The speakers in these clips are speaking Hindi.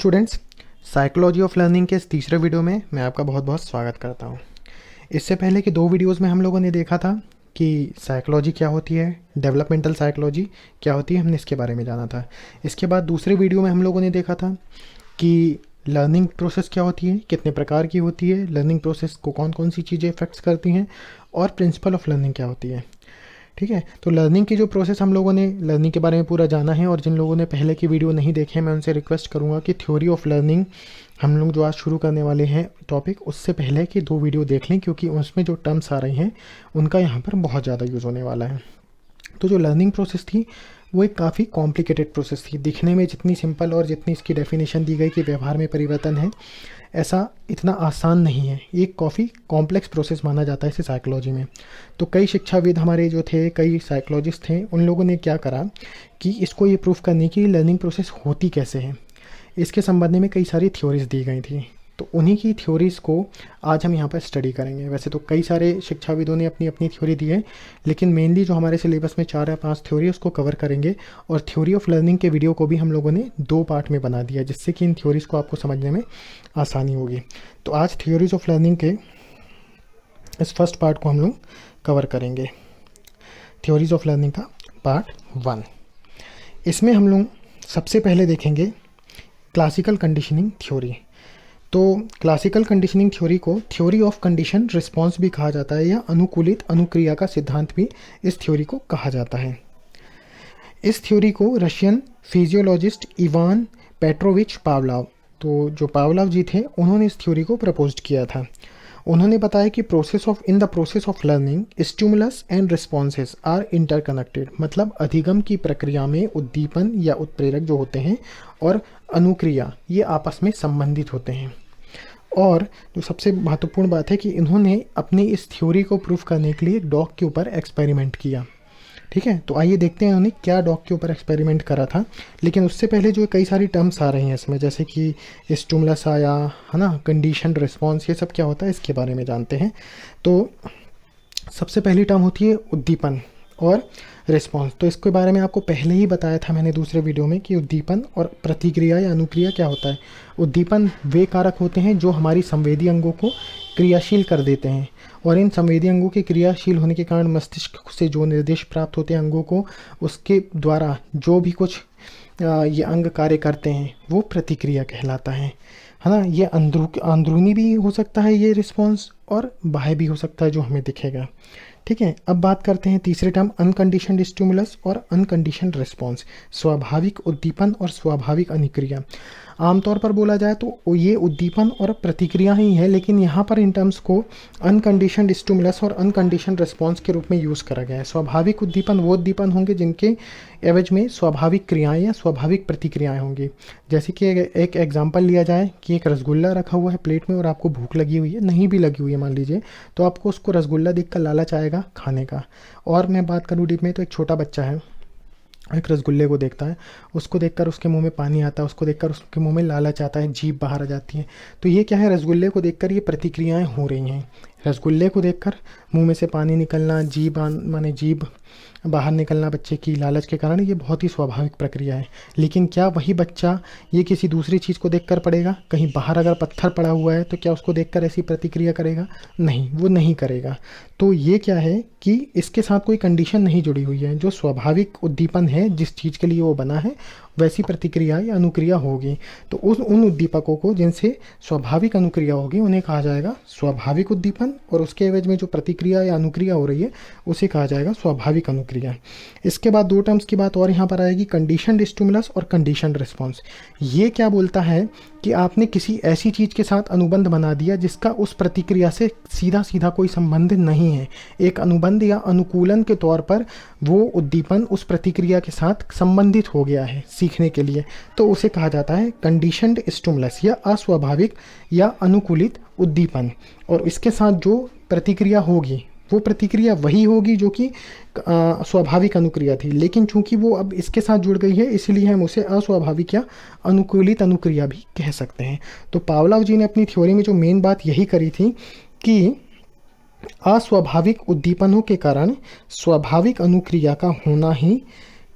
स्टूडेंट्स, साइकोलॉजी ऑफ लर्निंग के इस तीसरे वीडियो में मैं आपका बहुत बहुत स्वागत करता हूं। इससे पहले के दो वीडियोस में हम लोगों ने देखा था कि साइकोलॉजी क्या होती है, डेवलपमेंटल साइकोलॉजी क्या होती है, हमने इसके बारे में जाना था। इसके बाद दूसरे वीडियो में हम लोगों ने देखा था कि लर्निंग प्रोसेस क्या होती है, कितने प्रकार की होती है, लर्निंग प्रोसेस को कौन कौन सी चीज़ें इफेक्ट्स करती हैं और प्रिंसिपल ऑफ लर्निंग क्या होती है। ठीक है, तो लर्निंग की जो प्रोसेस हम लोगों ने लर्निंग के बारे में पूरा जाना है। और जिन लोगों ने पहले की वीडियो नहीं देखे, मैं उनसे रिक्वेस्ट करूंगा कि थ्योरी ऑफ लर्निंग हम लोग जो आज शुरू करने वाले हैं टॉपिक, उससे पहले की दो वीडियो देख लें, क्योंकि उसमें जो टर्म्स आ रही हैं उनका यहाँ पर बहुत ज़्यादा यूज़ होने वाला है। तो जो लर्निंग प्रोसेस थी वो एक काफ़ी कॉम्प्लिकेटेड प्रोसेस थी। दिखने में जितनी सिंपल और जितनी इसकी डेफिनेशन दी गई कि व्यवहार में परिवर्तन है, ऐसा इतना आसान नहीं है। ये काफ़ी कॉम्प्लेक्स प्रोसेस माना जाता है इसे साइकोलॉजी में। तो कई शिक्षाविद हमारे जो थे, कई साइकोलॉजिस्ट थे, उन लोगों ने क्या करा कि इसको ये प्रूफ करने की लर्निंग प्रोसेस होती कैसे है, इसके संबंध में कई सारी थ्योरीज दी गई थी। तो उन्हीं की थ्योरीज़ को आज हम यहाँ पर स्टडी करेंगे। वैसे तो कई सारे शिक्षाविदों ने अपनी अपनी थ्योरी दी है, लेकिन मेनली जो हमारे सिलेबस में 4 या 5 थ्योरी उसको कवर करेंगे। और थ्योरी ऑफ लर्निंग के वीडियो को भी हम लोगों ने 2 पार्ट में बना दिया, जिससे कि इन थ्योरीज़ को आपको समझने में आसानी होगी। तो आज थ्योरीज ऑफ लर्निंग के इस फर्स्ट पार्ट को हम लोग कवर करेंगे, थ्योरीज ऑफ लर्निंग का पार्ट 1। इसमें हम लोग सबसे पहले देखेंगे क्लासिकल कंडीशनिंग थ्योरी। तो क्लासिकल कंडीशनिंग थ्योरी को थ्योरी ऑफ कंडीशन रिस्पॉन्स भी कहा जाता है, या अनुकूलित अनुक्रिया का सिद्धांत भी इस थ्योरी को कहा जाता है। इस थ्योरी को Russian physiologist Ivan Petrovich Pavlov, तो जो पावलोव जी थे, उन्होंने इस थ्योरी को प्रपोज किया था। उन्होंने बताया कि in the process of learning stimulus and responses are interconnected. मतलब अधिगम की प्रक्रिया में उद्दीपन या उत्प्रेरक जो होते हैं और अनुक्रिया, ये आपस में संबंधित होते हैं। और जो सबसे महत्वपूर्ण बात है कि इन्होंने अपनी इस थ्योरी को प्रूफ करने के लिए एक डॉग के ऊपर एक्सपेरिमेंट किया। ठीक है, तो आइए देखते हैं उन्होंने क्या डॉग के ऊपर एक्सपेरिमेंट करा था। लेकिन उससे पहले जो कई सारी टर्म्स आ रही हैं इसमें, जैसे कि स्टिमुलस आया है ना, कंडीशन, रिस्पॉन्स, ये सब क्या होता है इसके बारे में जानते हैं। तो सबसे पहली टर्म होती है उद्दीपन और रिस्पॉन्स। तो इसके बारे में आपको पहले ही बताया था मैंने दूसरे वीडियो में कि उद्दीपन और प्रतिक्रिया या अनुक्रिया क्या होता है। उद्दीपन वे कारक होते हैं जो हमारी संवेदी अंगों को क्रियाशील कर देते हैं, और इन संवेदी अंगों के क्रियाशील होने के कारण मस्तिष्क से जो निर्देश प्राप्त होते हैं अंगों को, उसके द्वारा जो भी कुछ ये अंग कार्य करते हैं वो प्रतिक्रिया कहलाता है ना। ये अंदरूनी भी हो सकता है ये रिस्पॉन्स, और बाह्य भी हो सकता है जो हमें दिखेगा। ठीक है, अब बात करते हैं तीसरे टर्म अनकंडीशनड स्टिमुलस और अनकंडीशनड रिस्पॉन्स। स्वाभाविक उद्दीपन और स्वाभाविक अनुक्रिया। आमतौर पर बोला जाए तो ये उद्दीपन और प्रतिक्रिया ही है, लेकिन यहाँ पर इन टर्म्स को अनकंडीशनड स्टिमुलस और अनकंडीशनड रिस्पॉन्स के रूप में यूज़ करा गया है। स्वाभाविक उद्दीपन वो उद्दीपन होंगे जिनके एवज में स्वाभाविक क्रियाएं या स्वाभाविक प्रतिक्रियाएं होंगी। जैसे कि एक एग्जांपल लिया जाए कि एक रसगुल्ला रखा हुआ है प्लेट में और आपको भूख लगी हुई है, नहीं भी लगी हुई है मान लीजिए, तो आपको उसको रसगुल्ला देखकर लालच आएगा खाने का। और मैं बात करूँ डीप में, तो एक छोटा बच्चा है, एक रसगुल्ले को देखता है, उसको देखकर उसके मुंह में पानी आता है, उसको देखकर उसके मुंह में लालच आता है, जीभ बाहर आ जाती है। तो ये क्या है, रसगुल्ले को देखकर ये प्रतिक्रियाएं हो रही हैं। रसगुल्ले को देखकर मुंह में से पानी निकलना, जीभ बाहर निकलना बच्चे की लालच के कारण, ये बहुत ही स्वाभाविक प्रक्रिया है। लेकिन क्या वही बच्चा ये किसी दूसरी चीज़ को देखकर पड़ेगा? कहीं बाहर अगर पत्थर पड़ा हुआ है तो क्या उसको देखकर ऐसी प्रतिक्रिया करेगा? नहीं, वो नहीं करेगा। तो ये क्या है कि इसके साथ कोई कंडीशन नहीं जुड़ी हुई है। जो स्वाभाविक उद्दीपन है, जिस चीज़ के लिए वो बना है, वैसी प्रतिक्रिया या अनुक्रिया होगी। तो उन उद्दीपकों को जिनसे स्वाभाविक अनुक्रिया होगी उन्हें कहा जाएगा स्वाभाविक उद्दीपन, और उसके एवज में जो प्रतिक्रिया या अनुक्रिया हो रही है उसे कहा जाएगा स्वाभाविक अनुक्रिया। इसके बाद 2 टर्म्स की बात और यहाँ पर आएगी, कंडीशनड स्टिमुलस और कंडीशनड रिस्पॉन्स। ये क्या बोलता है कि आपने किसी ऐसी चीज़ के साथ अनुबंध बना दिया जिसका उस प्रतिक्रिया से सीधा सीधा कोई संबंध नहीं है। एक अनुबंध या अनुकूलन के तौर पर वो उद्दीपन उस प्रतिक्रिया के साथ संबंधित हो गया है सीखने के लिए, तो उसे कहा जाता है कंडीशनड स्टिमुलस या अस्वाभाविक या अनुकूलित उद्दीपन। और इसके साथ जो प्रतिक्रिया होगी वो प्रतिक्रिया वही होगी जो कि स्वाभाविक अनुक्रिया थी, लेकिन चूंकि वो अब इसके साथ जुड़ गई है, इसलिए हम उसे अस्वाभाविक या अनुकूलित अनुक्रिया भी कह सकते हैं। तो पावलोव जी ने अपनी थ्योरी में जो मेन बात यही करी थी कि अस्वाभाविक उद्दीपनों के कारण स्वाभाविक अनुक्रिया का होना ही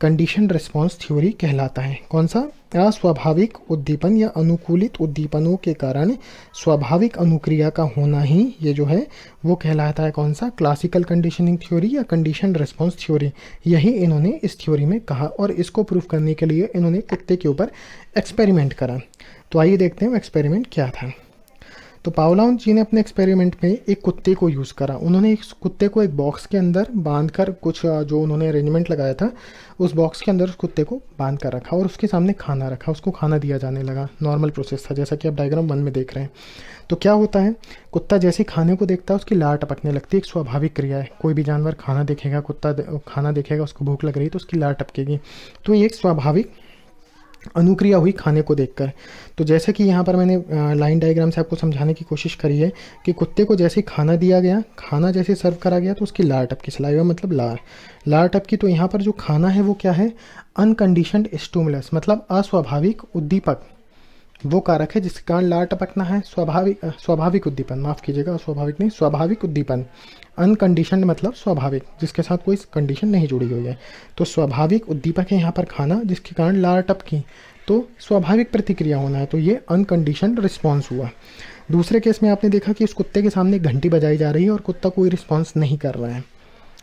कंडीशन रिस्पॉन्स थ्योरी कहलाता है। कौन सा? अस्वाभाविक उद्दीपन या अनुकूलित उद्दीपनों के कारण स्वाभाविक अनुक्रिया का होना ही ये जो है वो कहलाता है कौन सा? क्लासिकल कंडीशनिंग थ्योरी या कंडीशन रिस्पॉन्स थ्योरी। यही इन्होंने इस थ्योरी में कहा और इसको प्रूव करने के लिए इन्होंने कुत्ते के ऊपर एक्सपेरिमेंट करा। तो आइए देखते हैं वो एक्सपेरिमेंट क्या था। तो पावलोव जी ने अपने एक्सपेरिमेंट में एक कुत्ते को यूज़ करा। उन्होंने इस कुत्ते को एक बॉक्स के अंदर बांध कर कुछ जो उन्होंने अरेंजमेंट लगाया था उस बॉक्स के अंदर उस कुत्ते को बांध कर रखा और उसके सामने खाना रखा, उसको खाना दिया जाने लगा। नॉर्मल प्रोसेस था जैसा कि आप डायग्राम 1 में देख रहे हैं। तो क्या होता है, कुत्ता जैसे खाने को देखता है उसकी लार टपकने लगती है। एक स्वाभाविक क्रिया है, कोई भी जानवर खाना देखेगा, कुत्ता खाना देखेगा, उसको भूख लग रही है तो उसकी लार टपकेगी। तो ये एक स्वाभाविक अनुक्रिया हुई खाने को देखकर। तो जैसे कि यहाँ पर मैंने लाइन डायग्राम से आपको समझाने की कोशिश करी है कि कुत्ते को जैसे खाना दिया गया, खाना जैसे सर्व करा गया तो उसकी लार टपकी, सलाइवा मतलब लार टपकी। तो यहाँ पर जो खाना है वो क्या है? अनकंडीशनड स्टिमुलस मतलब अस्वाभाविक उद्दीपक, वो कारक है जिसके कारण लार टपकना है। स्वाभाविक उद्दीपन, माफ़ कीजिएगा, स्वाभाविक नहीं, स्वाभाविक उद्दीपन। अनकंडीशनड मतलब स्वाभाविक, जिसके साथ कोई कंडीशन नहीं जुड़ी हुई है। तो स्वाभाविक उद्दीपक है यहाँ पर खाना, जिसके कारण लार टपकी, तो स्वाभाविक प्रतिक्रिया होना है। तो ये अनकंडीशनड रिस्पॉन्स हुआ। दूसरे केस में आपने देखा कि उस कुत्ते के सामने घंटी बजाई जा रही है और कुत्ता कोई रिस्पॉन्स नहीं कर रहा है।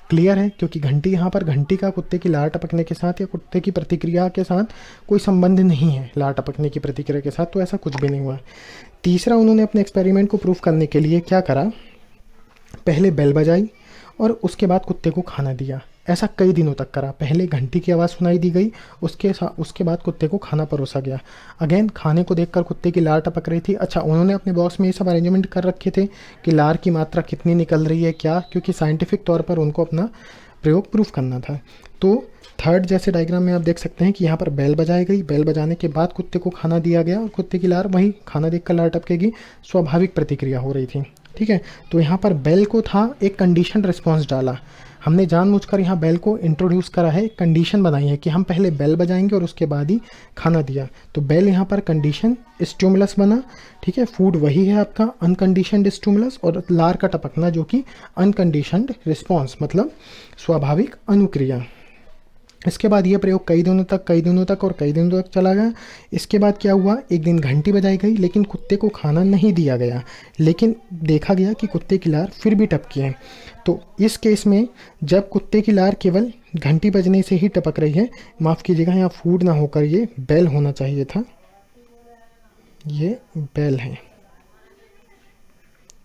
क्लियर है, क्योंकि घंटी यहाँ पर घंटी का कुत्ते की लार टपकने के साथ या कुत्ते की प्रतिक्रिया के साथ कोई संबंध नहीं है, लार टपकने की प्रतिक्रिया के साथ, तो ऐसा कुछ भी नहीं हुआ। तीसरा, उन्होंने अपने एक्सपेरिमेंट को प्रूव करने के लिए क्या करा? पहले बेल बजाई और उसके बाद कुत्ते को खाना दिया। ऐसा कई दिनों तक करा। पहले घंटी की आवाज़ सुनाई दी गई, उसके बाद कुत्ते को खाना परोसा गया। अगेन खाने को देखकर कुत्ते की लार टपक रही थी। अच्छा, उन्होंने अपने बॉक्स में ये सब अरेंजमेंट कर रखे थे कि लार की मात्रा कितनी निकल रही है क्या, क्योंकि साइंटिफिक तौर पर उनको अपना प्रयोग प्रूफ करना था। तो थर्ड जैसे डायग्राम में आप देख सकते हैं कि यहाँ पर बेल बजाई गई, बेल बजाने के बाद कुत्ते को खाना दिया गया और कुत्ते की लार वही खाना देखकर लार टपकेगी, स्वाभाविक प्रतिक्रिया हो रही थी। ठीक है, तो यहाँ पर बेल को था एक कंडीशन रिस्पॉन्स डाला। हमने जानबूझकर यहाँ बेल को इंट्रोड्यूस करा है, कंडीशन बनाई है कि हम पहले बेल बजाएंगे और उसके बाद ही खाना दिया। तो बेल यहाँ पर कंडीशन स्टिमुलस बना। ठीक है, फूड वही है आपका अनकंडीशनड स्टिमुलस और लार का टपकना जो कि अनकंडीशनड रिस्पॉन्स मतलब स्वाभाविक अनुक्रिया। इसके बाद ये प्रयोग कई दिनों तक चला गया। इसके बाद क्या हुआ? एक दिन घंटी बजाई गई लेकिन कुत्ते को खाना नहीं दिया गया, लेकिन देखा गया कि कुत्ते की लार फिर भी टपकी है। तो इस केस में जब कुत्ते की लार केवल घंटी बजने से ही टपक रही है, माफ़ कीजिएगा यहाँ फूड ना होकर ये बेल होना चाहिए था, ये बेल है।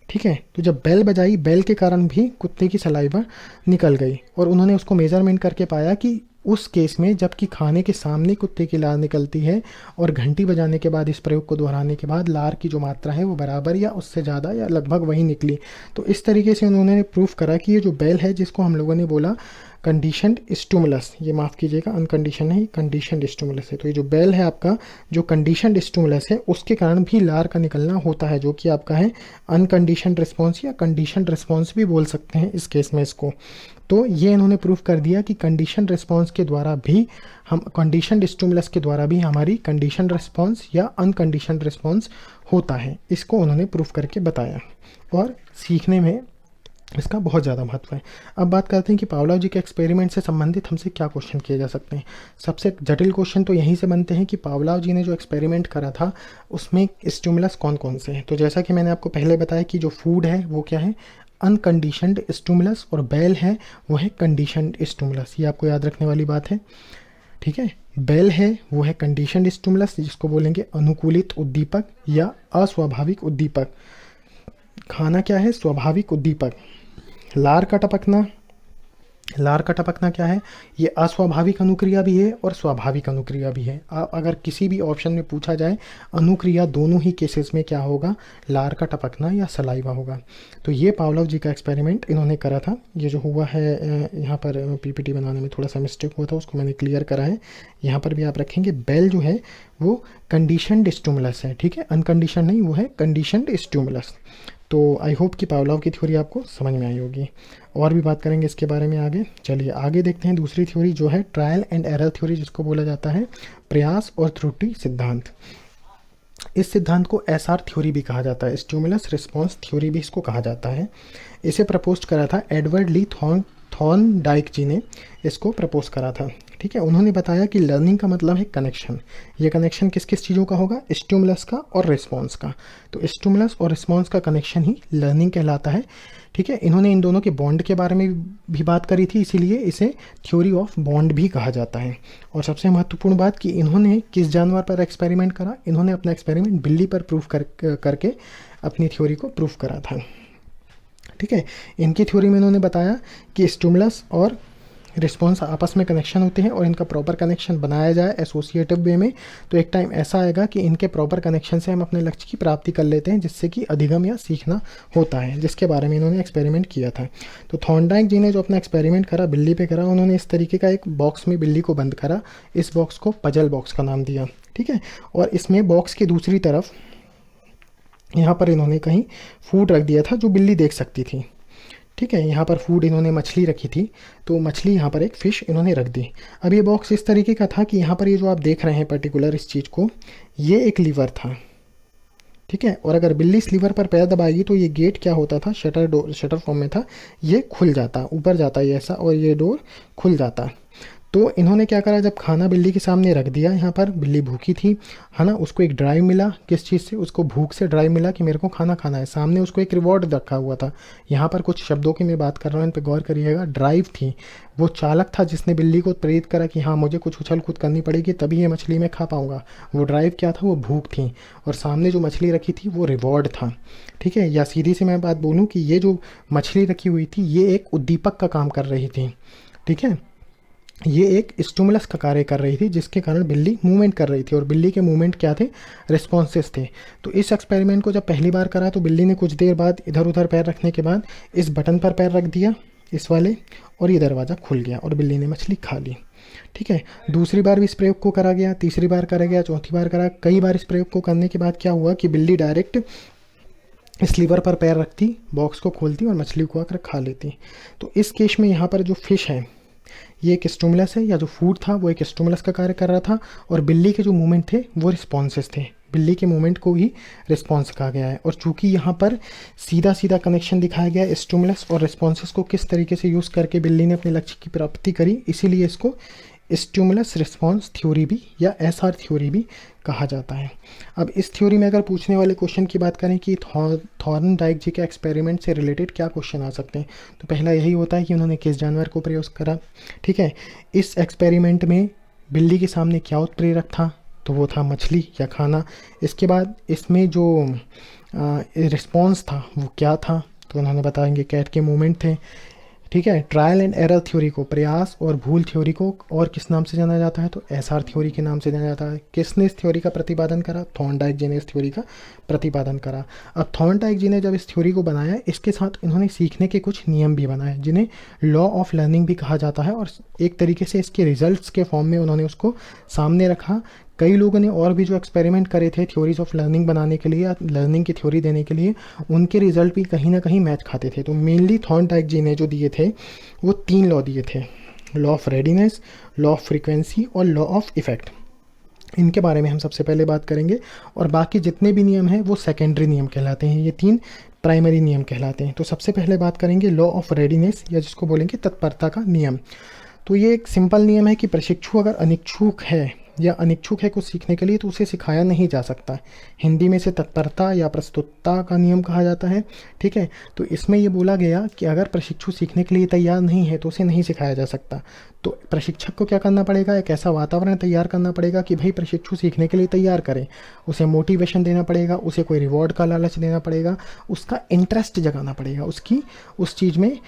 ठीक है, तो जब बेल बजाई, बेल के कारण भी कुत्ते की सलाइवा निकल गई और उन्होंने उसको मेजरमेंट करके पाया कि उस केस में जबकि खाने के सामने कुत्ते की लार निकलती है और घंटी बजाने के बाद इस प्रयोग को दोहराने के बाद लार की जो मात्रा है वो बराबर या उससे ज़्यादा या लगभग वही निकली। तो इस तरीके से उन्होंने प्रूफ करा कि ये जो बेल है, जिसको हम लोगों ने बोला कंडीशनड स्टिमुलस, ये माफ़ कीजिएगा अनकंडीशन नहीं, कंडीशनड स्टिमुलस है। तो ये जो बेल है आपका, जो कंडीशनड स्टिमुलस है, उसके कारण भी लार का निकलना होता है, जो कि आपका है अनकंडीशनड रिस्पॉन्स या कंडीशनड रिस्पॉन्स भी बोल सकते हैं इस केस में इसको। तो ये इन्होंने प्रूफ कर दिया कि कंडीशन रिस्पॉन्स के द्वारा भी हम, कंडीशनड स्टिमुलस के द्वारा भी हमारी कंडीशन रिस्पॉन्स या अनकंडीशनड रिस्पॉन्स होता है। इसको उन्होंने प्रूफ करके बताया और सीखने में इसका बहुत ज़्यादा महत्व है। अब बात करते हैं कि पावलोव जी के एक्सपेरिमेंट से संबंधित हमसे क्या क्वेश्चन किए जा सकते हैं। सबसे जटिल क्वेश्चन तो यहीं से बनते हैं कि पावलोव जी ने जो एक्सपेरिमेंट करा था उसमें स्टिमुलस कौन कौन से हैं। तो जैसा कि मैंने आपको पहले बताया कि जो फूड है वो क्या है, अनकंडीशनड स्टिमुलस, और बेल है वो है कंडीशनड स्टिमुलस। ये आपको याद रखने वाली बात है। ठीक है, बेल है वो है कंडीशनड स्टिमुलस, जिसको बोलेंगे अनुकूलित उद्दीपक या अस्वाभाविक उद्दीपक। खाना क्या है? स्वाभाविक उद्दीपक। लार का टपकना क्या है? ये अस्वाभाविक अनुक्रिया भी है और स्वाभाविक अनुक्रिया भी है। आप अगर किसी भी ऑप्शन में पूछा जाए अनुक्रिया, दोनों ही केसेस में क्या होगा? लार का टपकना या सलाइवा होगा। तो ये पावलोव जी का एक्सपेरिमेंट इन्होंने करा था। ये जो हुआ है यहाँ पर पीपीटी बनाने में थोड़ा सा मिस्टेक हुआ था, उसको मैंने क्लियर करा है। यहाँ पर भी आप रखेंगे बेल जो है वो कंडीशनड स्टिमुलस है। ठीक है, अनकंडीशन नहीं, वो है कंडीशनड स्टिमुलस। तो आई होप कि पावलोव की थ्योरी आपको समझ में आई होगी। और भी बात करेंगे इसके बारे में आगे। चलिए आगे देखते हैं दूसरी थ्योरी जो है ट्रायल एंड एरर थ्योरी, जिसको बोला जाता है प्रयास और त्रुटि सिद्धांत। इस सिद्धांत को एसआर थ्योरी भी कहा जाता है, स्टिमुलस रिस्पॉन्स थ्योरी भी इसको कहा जाता है। इसे प्रपोज करा था एडवर्ड ली थॉर्नडाइक जी ने, इसको प्रपोज करा था। ठीक है, उन्होंने बताया कि लर्निंग का मतलब है कनेक्शन। ये कनेक्शन किस किस चीज़ों का होगा? स्टिमुलस का और रिस्पॉन्स का। तो स्टिमुलस और रिस्पॉन्स का कनेक्शन ही लर्निंग कहलाता है। ठीक है, इन्होंने इन दोनों के बॉन्ड के बारे में भी बात करी थी, इसीलिए इसे थ्योरी ऑफ बॉन्ड भी कहा जाता है। और सबसे महत्वपूर्ण बात कि इन्होंने किस जानवर पर एक्सपेरिमेंट करा? इन्होंने अपना एक्सपेरिमेंट बिल्ली पर करके अपनी थ्योरी को प्रूफ करा था। ठीक है, इनकी थ्योरी में इन्होंने बताया कि स्टिमुलस और रिस्पॉन्स आपस में कनेक्शन होते हैं और इनका प्रॉपर कनेक्शन बनाया जाए एसोसिएटिव वे में, तो एक टाइम ऐसा आएगा कि इनके प्रॉपर कनेक्शन से हम अपने लक्ष्य की प्राप्ति कर लेते हैं, जिससे कि अधिगम या सीखना होता है, जिसके बारे में इन्होंने एक्सपेरिमेंट किया था। तो थॉर्नडाइक जी ने जो अपना एक्सपेरिमेंट करा बिल्ली पे करा, उन्होंने इस तरीके का एक बॉक्स में बिल्ली को बंद करा। इस बॉक्स को पजल बॉक्स का नाम दिया। ठीक है, और इसमें बॉक्स की दूसरी तरफ यहाँ पर इन्होंने कहीं फूड रख दिया था जो बिल्ली देख सकती थी। ठीक है, यहाँ पर फूड इन्होंने मछली रखी थी, तो मछली यहाँ पर एक फ़िश इन्होंने रख दी। अब ये बॉक्स इस तरीके का था कि यहाँ पर ये जो आप देख रहे हैं पर्टिकुलर इस चीज़ को, ये एक लीवर था। ठीक है, और अगर बिल्ली इस लीवर पर पैर दबाएगी तो ये गेट क्या होता था, शटर फॉर्म में था, ये खुल जाता, ऊपर जाता ये ऐसा, और ये डोर खुल जाता। तो इन्होंने क्या करा, जब खाना बिल्ली के सामने रख दिया, यहाँ पर बिल्ली भूखी थी, है ना, उसको एक ड्राइव मिला। किस चीज़ से? उसको भूख से ड्राइव मिला कि मेरे को खाना खाना है। सामने उसको एक रिवॉर्ड रखा हुआ था। यहाँ पर कुछ शब्दों की मैं बात कर रहा हूँ, इन पर गौर करिएगा। ड्राइव थी, वो चालक था जिसने बिल्ली को प्रेरित करा कि हाँ मुझे कुछ उछल कूद करनी पड़ेगी तभी ये मछली मैं खा पाऊँगा। वो ड्राइव क्या था? वो भूख थी। और सामने जो मछली रखी थी वो रिवॉर्ड था। ठीक है, या सीधी सी मैं बात बोलूँ कि ये जो मछली रखी हुई थी ये एक उद्दीपक का काम कर रही थी। ठीक है, ये एक स्टिमुलस का कार्य कर रही थी, जिसके कारण बिल्ली मूवमेंट कर रही थी, और बिल्ली के मूवमेंट क्या थे? रिस्पॉन्सेस थे। तो इस एक्सपेरिमेंट को जब पहली बार करा तो बिल्ली ने कुछ देर बाद इधर उधर पैर रखने के बाद इस बटन पर पैर रख दिया, इस वाले, और ये दरवाज़ा खुल गया और बिल्ली ने मछली खा ली। ठीक है, दूसरी बार भी इस प्रयोग को करा गया, तीसरी बार करा गया, चौथी बार करा। कई बार इस प्रयोग को करने के बाद क्या हुआ कि बिल्ली डायरेक्ट इस लीवर पर पैर रखती, बॉक्स को खोलती और मछली को आकर खा लेती। तो इस केस में यहाँ पर जो फिश है ये एक स्टिमुलस है, या जो फूड था वो एक स्टिमुलस का कार्य कर रहा था, और बिल्ली के जो मूवमेंट थे वो रिस्पॉन्सेस थे। बिल्ली के मूवमेंट को ही रिस्पॉन्स कहा गया है। और चूंकि यहाँ पर सीधा सीधा कनेक्शन दिखाया गया है स्टिमुलस और रिस्पॉन्सेस को किस तरीके से यूज़ करके बिल्ली ने अपने लक्ष्य की प्राप्ति करी, इसीलिए इसको स्टिमुलस रिस्पॉन्स थ्योरी भी या एसआर थ्योरी भी कहा जाता है। अब इस थ्योरी में अगर पूछने वाले क्वेश्चन की बात करें कि थॉर्नडाइक जी के एक्सपेरिमेंट से रिलेटेड क्या क्वेश्चन आ सकते हैं, तो पहला यही होता है कि उन्होंने किस जानवर को प्रयोग करा। ठीक है, इस एक्सपेरिमेंट में बिल्ली के सामने क्या उत्प्रेरक था, तो वो था मछली या खाना। इसके बाद इसमें जो रिस्पॉन्स था वो क्या था, तो उन्होंने बताएंगे कैट के मूवमेंट थे। ठीक है, ट्रायल एंड एरर थ्योरी को, प्रयास और भूल थ्योरी को और किस नाम से जाना जाता है, तो एसआर थ्योरी के नाम से जाना जाता है। किसने इस थ्योरी का प्रतिपादन करा? थॉर्नडाइक जी ने इस थ्योरी का प्रतिपादन करा। अब थॉर्नडाइक जी ने जब इस थ्योरी को बनाया, इसके साथ इन्होंने सीखने के कुछ नियम भी बनाए, जिन्हें लॉ ऑफ लर्निंग भी कहा जाता है, और एक तरीके से इसके रिजल्ट्स के फॉर्म में उन्होंने उसको सामने रखा। कई लोगों ने और भी जो एक्सपेरिमेंट करे थे थ्योरीज ऑफ लर्निंग बनाने के लिए या लर्निंग की थ्योरी देने के लिए, उनके रिजल्ट भी कहीं ना कहीं मैच खाते थे। तो मेनली थॉर्नडाइक जी ने जो दिए थे वो 3 लॉ दिए थे, law of readiness, law of frequency और लॉ ऑफ इफेक्ट। इनके बारे में हम सबसे पहले बात करेंगे, और बाकी जितने भी नियम हैं वो सेकेंडरी नियम कहलाते हैं। ये 3 प्राइमरी नियम कहलाते हैं। तो सबसे पहले बात करेंगे लॉ ऑफ रेडीनेस, या जिसको बोलेंगे तत्परता का नियम। तो ये एक सिंपल नियम है कि प्रशिक्षु अगर अनिच्छुक है या अनिच्छुक है कुछ सीखने के लिए तो उसे सिखाया नहीं जा सकता। हिंदी में इसे तत्परता या प्रस्तुतता का नियम कहा जाता है। ठीक है, तो इसमें ये बोला गया कि अगर प्रशिक्षु सीखने के लिए तैयार नहीं है तो उसे नहीं सिखाया जा सकता। तो प्रशिक्षक को क्या करना पड़ेगा? एक ऐसा वातावरण तैयार करना पड़ेगा कि भाई प्रशिक्षु सीखने के लिए तैयार करें। उसे मोटिवेशन देना पड़ेगा, उसे कोई रिवॉर्ड का लालच देना पड़ेगा, उसका इंटरेस्ट जगाना पड़ेगा, उसकी उस चीज़ में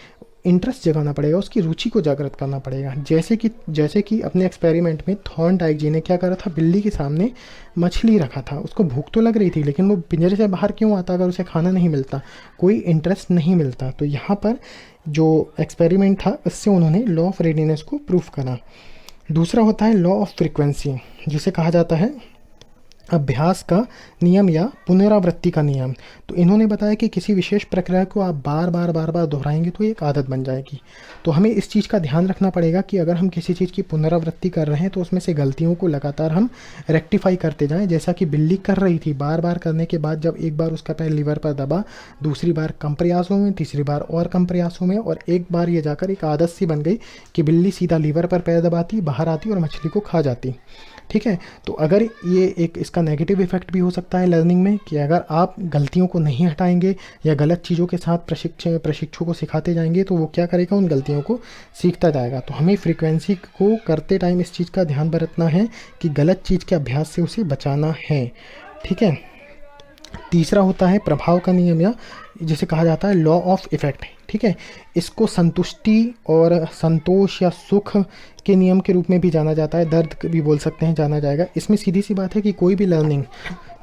इंटरेस्ट जगाना पड़ेगा, उसकी रुचि को जागृत करना पड़ेगा। जैसे कि अपने एक्सपेरिमेंट में थॉर्नडाइक जी ने क्या करा था, बिल्ली के सामने मछली रखा था। उसको भूख तो लग रही थी, लेकिन वो पिंजरे से बाहर क्यों आता अगर उसे खाना नहीं मिलता, कोई इंटरेस्ट नहीं मिलता। तो यहाँ पर जो एक्सपेरिमेंट था इससे उन्होंने लॉ ऑफ रेडीनेस को प्रूफ करा। दूसरा होता है लॉ ऑफ फ्रीक्वेंसी, जिसे कहा जाता है अभ्यास का नियम या पुनरावृत्ति का नियम। तो इन्होंने बताया कि किसी विशेष प्रक्रिया को आप बार बार बार बार दोहराएंगे तो एक आदत बन जाएगी। तो हमें इस चीज़ का ध्यान रखना पड़ेगा कि अगर हम किसी चीज़ की पुनरावृत्ति कर रहे हैं तो उसमें से गलतियों को लगातार हम रेक्टिफाई करते जाएं। जैसा कि बिल्ली कर रही थी, बार बार करने के बाद जब एक बार उसका पैर लीवर पर दबा, दूसरी बार कम प्रयासों में, तीसरी बार और कम प्रयासों में, और एक बार ये जाकर एक आदत सी बन गई कि बिल्ली सीधा लीवर पर पैर दबाती, बाहर आती और मछली को खा जाती। ठीक है, तो अगर ये एक इसका नेगेटिव इफेक्ट भी हो सकता है लर्निंग में कि अगर आप गलतियों को नहीं हटाएंगे या गलत चीज़ों के साथ प्रशिक्षु को सिखाते जाएंगे तो वो क्या करेगा, उन गलतियों को सीखता जाएगा। तो हमें फ्रीक्वेंसी को करते टाइम इस चीज़ का ध्यान बरतना है कि गलत चीज़ के अभ्यास से उसे बचाना है। ठीक है, तीसरा होता है प्रभाव का नियम या जिसे कहा जाता है लॉ ऑफ इफेक्ट। ठीक है, इसको संतुष्टि और संतोष या सुख के नियम के रूप में भी जाना जाता है, दर्द भी बोल सकते हैं, जाना जाएगा। इसमें सीधी सी बात है कि कोई भी लर्निंग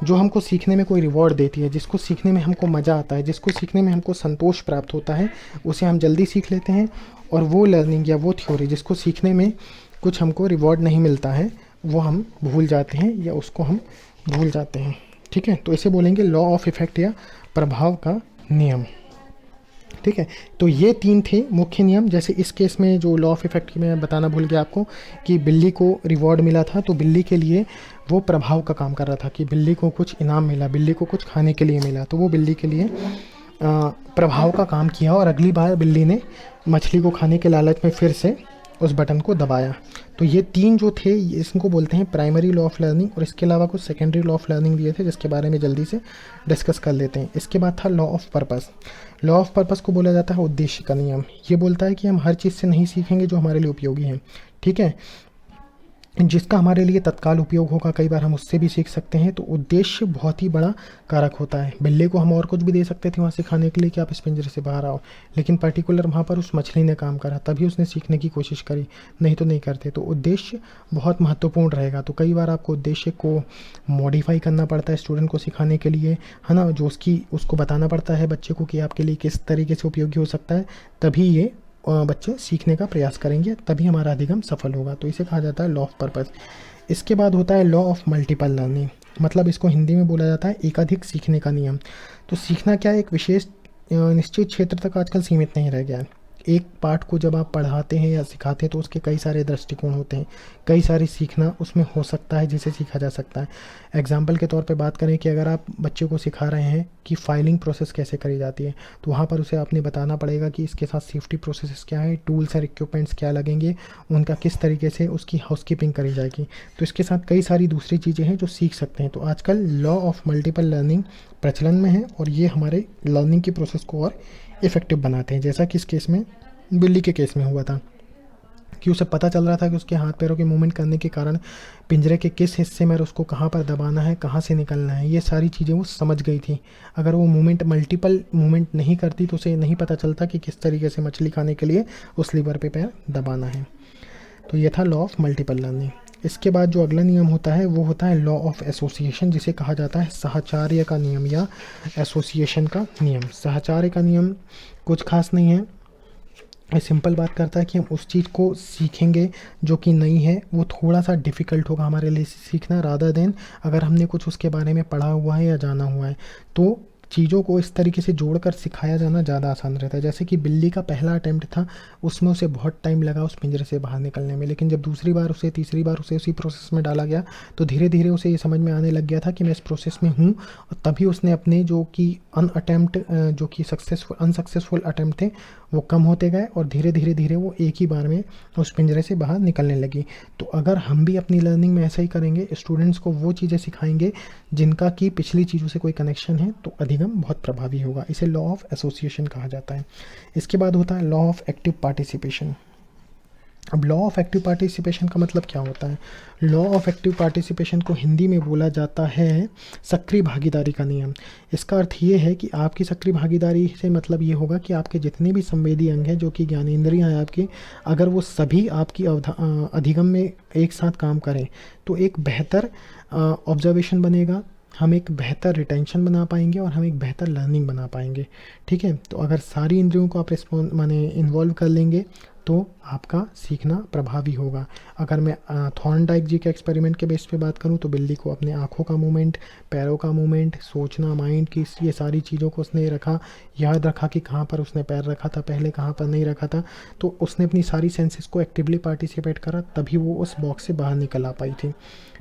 जो हमको सीखने में कोई रिवॉर्ड देती है, जिसको सीखने में हमको मज़ा आता है, जिसको सीखने में हमको संतोष प्राप्त होता है, उसे हम जल्दी सीख लेते हैं। और वो लर्निंग या वो थ्योरी जिसको सीखने में कुछ हमको रिवॉर्ड नहीं मिलता है, वो हम भूल जाते हैं या उसको हम भूल जाते हैं। ठीक है, तो इसे बोलेंगे लॉ ऑफ इफेक्ट या प्रभाव का नियम। ठीक है, तो ये 3 थे मुख्य नियम। जैसे इस केस में जो लॉ ऑफ इफेक्ट की मैं बताना भूल गया आपको कि बिल्ली को रिवॉर्ड मिला था, तो बिल्ली के लिए वो प्रभाव का काम कर रहा था कि बिल्ली को कुछ इनाम मिला, बिल्ली को कुछ खाने के लिए मिला, तो वो बिल्ली के लिए प्रभाव का काम किया। और अगली बार बिल्ली ने मछली को खाने के लालच में फिर से उस बटन को दबाया। तो ये 3 जो थे इसको बोलते हैं प्राइमरी लॉ ऑफ लर्निंग। और इसके अलावा कुछ सेकेंडरी लॉ ऑफ लर्निंग दिए थे जिसके बारे में जल्दी से डिस्कस कर लेते हैं। इसके बाद था law of purpose. Law of purpose को बोला जाता है उद्देश्य का नियम। ये बोलता है कि हम हर चीज़ से नहीं सीखेंगे जो हमारे लिए उपयोगी है। ठीक है, जिसका हमारे लिए तत्काल उपयोग होगा, कई बार हम उससे भी सीख सकते हैं। तो उद्देश्य बहुत ही बड़ा कारक होता है। बिल्ली को हम और कुछ भी दे सकते थे वहाँ सिखाने के लिए कि आप इस पिंजरे से बाहर आओ, लेकिन पर्टिकुलर वहाँ पर उस मछली ने काम करा, तभी उसने सीखने की कोशिश करी, नहीं तो नहीं करते। तो उद्देश्य बहुत महत्वपूर्ण रहेगा। तो कई बार आपको उद्देश्य को मॉडिफाई करना पड़ता है स्टूडेंट को सिखाने के लिए, है ना, जो उसको बताना पड़ता है बच्चे को कि आपके लिए किस तरीके से उपयोगी हो सकता है, तभी ये बच्चे सीखने का प्रयास करेंगे, तभी हमारा अधिगम सफल होगा। तो इसे कहा जाता है लॉ ऑफ पर्पस। इसके बाद होता है लॉ ऑफ मल्टीपल लर्निंग, मतलब इसको हिंदी में बोला जाता है एकाधिक सीखने का नियम। तो सीखना क्या एक विशेष निश्चित क्षेत्र तक आजकल सीमित नहीं रह गया है। एक पाठ को जब आप पढ़ाते हैं या सिखाते हैं तो उसके कई सारे दृष्टिकोण होते हैं, कई सारी सीखना उसमें हो सकता है जिसे सीखा जा सकता है। एग्जाम्पल के तौर पे बात करें कि अगर आप बच्चे को सिखा रहे हैं कि फाइलिंग प्रोसेस कैसे करी जाती है, तो वहाँ पर उसे आपने बताना पड़ेगा कि इसके साथ सेफ्टी प्रोसेस क्या है, टूल्स और इक्विपमेंट्स क्या लगेंगे, उनका किस तरीके से उसकी हाउसकीपिंग करी जाएगी। तो इसके साथ कई सारी दूसरी चीज़ें हैं जो सीख सकते हैं। तो आजकल लॉ ऑफ मल्टीपल लर्निंग प्रचलन में है और ये हमारे लर्निंग की प्रोसेस को और इफ़ेक्टिव बनाते हैं। जैसा कि इस केस में बिल्ली के केस में हुआ था कि उसे पता चल रहा था कि उसके हाथ पैरों के मूवमेंट करने के कारण पिंजरे के किस हिस्से में उसको कहाँ पर दबाना है, कहाँ से निकलना है, ये सारी चीज़ें वो समझ गई थी। अगर वो मल्टीपल मूवमेंट नहीं करती तो उसे नहीं पता चलता कि किस तरीके से मछली खाने के लिए उस लीवर पे पैर दबाना है। तो ये था लॉ ऑफ मल्टीपल लर्निंग। इसके बाद जो अगला नियम होता है वो होता है लॉ ऑफ एसोसिएशन, जिसे कहा जाता है साहचर्य का नियम या एसोसिएशन का नियम। साहचर्य का नियम कुछ खास नहीं है, सिंपल बात करता है कि हम उस चीज़ को सीखेंगे जो कि नई है, वो थोड़ा सा डिफ़िकल्ट होगा हमारे लिए सीखना, रादर देन अगर हमने कुछ उसके बारे में पढ़ा हुआ है या जाना हुआ है। तो चीज़ों को इस तरीके से जोड़कर सिखाया जाना ज़्यादा आसान रहता है। जैसे कि बिल्ली का पहला अटैम्प्ट था, उसमें उसे बहुत टाइम लगा उस पिंजरे से बाहर निकलने में, लेकिन जब दूसरी बार उसे, तीसरी बार उसे उसी प्रोसेस में डाला गया तो धीरे धीरे उसे ये समझ में आने लग गया था कि मैं इस प्रोसेस में हूँ। और तभी उसने अपने जो कि जो कि अनसक्सेसफुल अटैम्प्ट थे वो कम होते गए और धीरे धीरे वो एक ही बार में उस पिंजरे से बाहर निकलने लगी। तो अगर हम भी अपनी लर्निंग में ऐसा ही करेंगे, स्टूडेंट्स को वो चीज़ें सिखाएंगे जिनका कि पिछली चीज़ों से कोई कनेक्शन है, तो अधिगम बहुत प्रभावी होगा। इसे लॉ ऑफ एसोसिएशन कहा जाता है। इसके बाद होता है लॉ ऑफ एक्टिव पार्टिसिपेशन। अब लॉ ऑफ एक्टिव पार्टिसिपेशन का मतलब क्या होता है? लॉ ऑफ एक्टिव पार्टिसिपेशन को हिंदी में बोला जाता है सक्रिय भागीदारी का नियम। इसका अर्थ ये है कि आपकी सक्रिय भागीदारी से मतलब ये होगा कि आपके जितने भी संवेदी अंग हैं, जो कि ज्ञानेंद्रियां हैं आपकी, अगर वो सभी आपकी अधिगम में एक साथ काम करें तो एक बेहतर ऑब्जर्वेशन बनेगा, हम एक बेहतर रिटेंशन बना पाएंगे और हम एक बेहतर लर्निंग बना पाएंगे। ठीक है, तो अगर सारी इंद्रियों को आप रिस्पॉन्स माने इन्वॉल्व कर लेंगे तो आपका सीखना प्रभावी होगा। अगर मैं थॉर्नडाइक जी के एक्सपेरिमेंट के बेस पे बात करूं तो बिल्ली को अपने आँखों का मूवमेंट, पैरों का मूवमेंट, सोचना, माइंड की ये सारी चीज़ों को उसने रखा, याद रखा कि कहाँ पर उसने पैर रखा था पहले, कहाँ पर नहीं रखा था। तो उसने अपनी सारी सेंसेस को एक्टिवली पार्टिसिपेट करा, तभी वो उस बॉक्स से बाहर निकल आ पाई थी।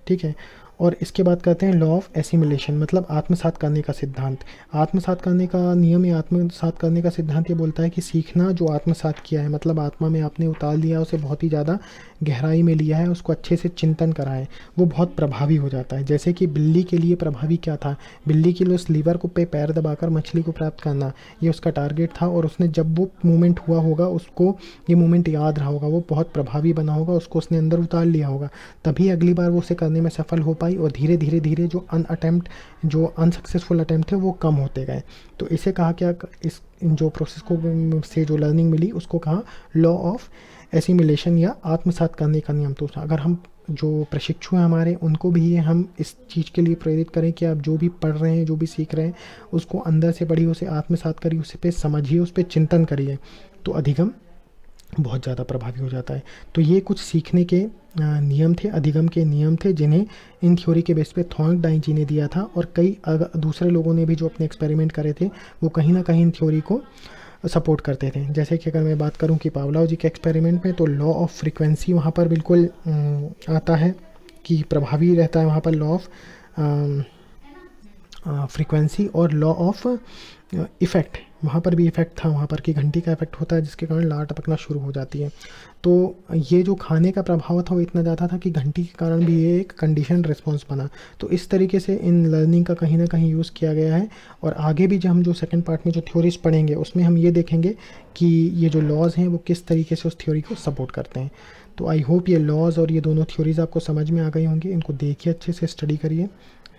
ठीक है, और इसके बाद कहते हैं लॉ ऑफ एसिमिलेशन, मतलब आत्मसात करने का सिद्धांत। आत्मसात करने का नियम या आत्मसात करने का सिद्धांत ये बोलता है कि सीखना जो आत्मसात किया है, मतलब आत्मा में आपने उतार लिया, उसे बहुत ही ज़्यादा गहराई में लिया है, उसको अच्छे से चिंतन करा है, वो बहुत प्रभावी हो जाता है। जैसे कि बिल्ली के लिए प्रभावी क्या था, बिल्ली के लिए उस लीवर को पे पैर दबाकर मछली को प्राप्त करना, ये उसका टारगेट था। और उसने जब वो मूवमेंट हुआ होगा, उसको ये मूवमेंट याद रहा होगा, वो बहुत प्रभावी बना होगा, उसको उसने अंदर उतार लिया होगा, तभी अगली बार वो उसे करने में सफल हो पाई। और धीरे धीरे धीरे जो अनसक्सेसफुल अटैम्प्ट थे वो कम होते गए। तो इसे कहा क्या, इस इन जो प्रोसेस को से जो लर्निंग मिली उसको कहा लॉ ऑफ एसिमिलेशन या आत्मसात करने का नियम। तो अगर हम जो प्रशिक्षु हैं हमारे, उनको भी ये हम इस चीज़ के लिए प्रेरित करें कि आप जो भी पढ़ रहे हैं, जो भी सीख रहे हैं, उसको अंदर से पढ़िए, उसे आत्मसात करिए, उस पे समझिए, उस पर चिंतन करिए, तो अधिगम बहुत ज़्यादा प्रभावी हो जाता है। तो ये कुछ सीखने के नियम थे, अधिगम के नियम थे, जिन्हें इन थ्योरी के बेस पे थॉर्नडाइक जी ने दिया था। और कई दूसरे लोगों ने भी जो अपने एक्सपेरिमेंट करे थे, वो कहीं ना कहीं इन थ्योरी को सपोर्ट करते थे। जैसे कि अगर मैं बात करूं कि पावलोव जी के एक्सपेरिमेंट में, तो लॉ ऑफ फ्रीक्वेंसी वहाँ पर बिल्कुल आता है कि प्रभावी रहता है वहाँ पर लॉ ऑफ फ्रीक्वेंसी। और लॉ ऑफ इफ़ेक्ट, वहाँ पर भी इफ़ेक्ट था, वहाँ पर कि घंटी का इफ़ेक्ट होता है जिसके कारण लार टपकना शुरू हो जाती है। तो ये जो खाने का प्रभाव था वो इतना ज़्यादा था कि घंटी के कारण भी ये एक कंडीशन रिस्पॉन्स बना। तो इस तरीके से इन लर्निंग का कहीं ना कहीं यूज़ किया गया है। और आगे भी जब हम जो सेकंड पार्ट में जो थ्योरीज पढ़ेंगे, उसमें हम ये देखेंगे कि ये जो लॉज हैं वो किस तरीके से उस थ्योरी को सपोर्ट करते हैं। तो आई होप ये लॉज और ये दोनों थ्योरीज़ आपको समझ में आ गई होंगी। इनको देखिए, अच्छे से स्टडी करिए,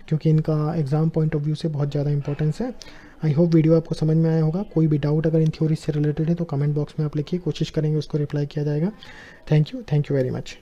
क्योंकि इनका एग्ज़ाम पॉइंट ऑफ व्यू से बहुत ज़्यादा इंपॉर्टेंस है। आई होप वीडियो आपको समझ में आया होगा। कोई भी डाउट अगर इन थ्योरीज से रिलेटेड है तो कमेंट बॉक्स में आप लिखिए, कोशिश करेंगे उसको रिप्लाई किया जाएगा। Thank you very much.